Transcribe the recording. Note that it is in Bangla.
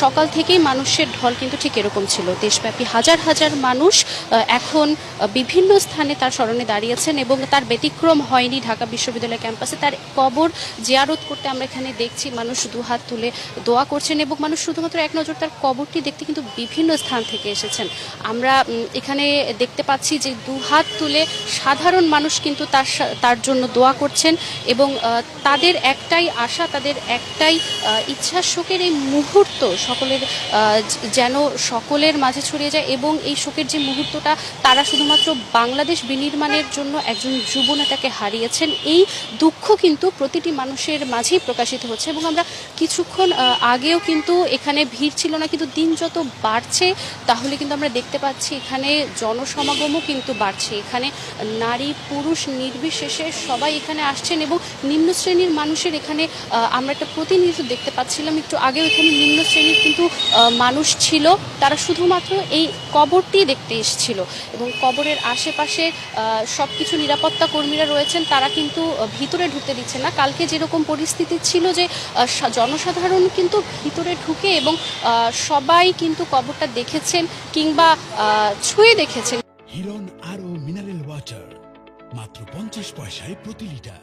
সকাল থেকেই মানুষের ঢল কিন্তু ঠিক এরকম ছিল। দেশব্যাপী হাজার হাজার মানুষ এখন বিভিন্ন স্থানে তার স্মরণে দাঁড়িয়েছেন এবং তার ব্যতিক্রম হয়নি ঢাকা বিশ্ববিদ্যালয় ক্যাম্পাসে। তার কবর জিয়ারত করতে আমরা এখানে দেখছি মানুষ দুহাত তুলে দোয়া করছেন এবং মানুষ শুধুমাত্র এক নজর তার কবরটি দেখতে কিন্তু বিভিন্ন স্থান থেকে এসেছেন। আমরা এখানে দেখতে পাচ্ছি যে দুহাত তুলে সাধারণ মানুষ কিন্তু তার জন্য দোয়া করছেন এবং তাদের একটাই আশা, তাদের একটাই ইচ্ছা, শোকের এই মুহূর্ত যেন সকলের মাঝে ছড়িয়ে যায় এবং এই শোকের যে মুহূর্তটা, তারা শুধুমাত্র বাংলাদেশ বিনির্মাণের জন্য একজন যুব নেতাকে হারিয়েছেন, এই দুঃখ কিন্তু প্রতিটি মানুষের মাঝেই প্রকাশিত হচ্ছে। এবং আমরা কিছুক্ষণ আগেও কিন্তু এখানে ভিড় ছিল না, কিন্তু দিন যত বাড়ছে তাহলে কিন্তু আমরা দেখতে পাচ্ছি এখানে জনসমাগমও কিন্তু বাড়ছে। এখানে নারী পুরুষ নির্বিশেষে সবাই এখানে আসছেন এবং নিম্ন শ্রেণীর মানুষের এখানে আমরা একটা প্রতিনিধিত্ব দেখতে পাচ্ছিলাম একটু আগেও। এখানে নিম্ন শ্রেণীর কিন্তু মানুষ ছিল, তারা শুধুমাত্র এই কবরটি দেখতে এসেছিল এবং কবরের আশেপাশে সব কিছু নিরাপত্তা কর্মীরা রয়েছেন, তারা কিন্তু ভিতরে ঢুকতে দিচ্ছেন না। কালকে যেরকম পরিস্থিতি ছিল যে জনসাধারণ কিন্তু ভিতরে ঢুকে এবং সবাই কিন্তু কবরটা দেখেছেন কিংবা ছুঁয়ে দেখেছেন। হিরন আরো মিনারেল ওয়াটার মাত্র 50 পয়সায় প্রতি লিটার।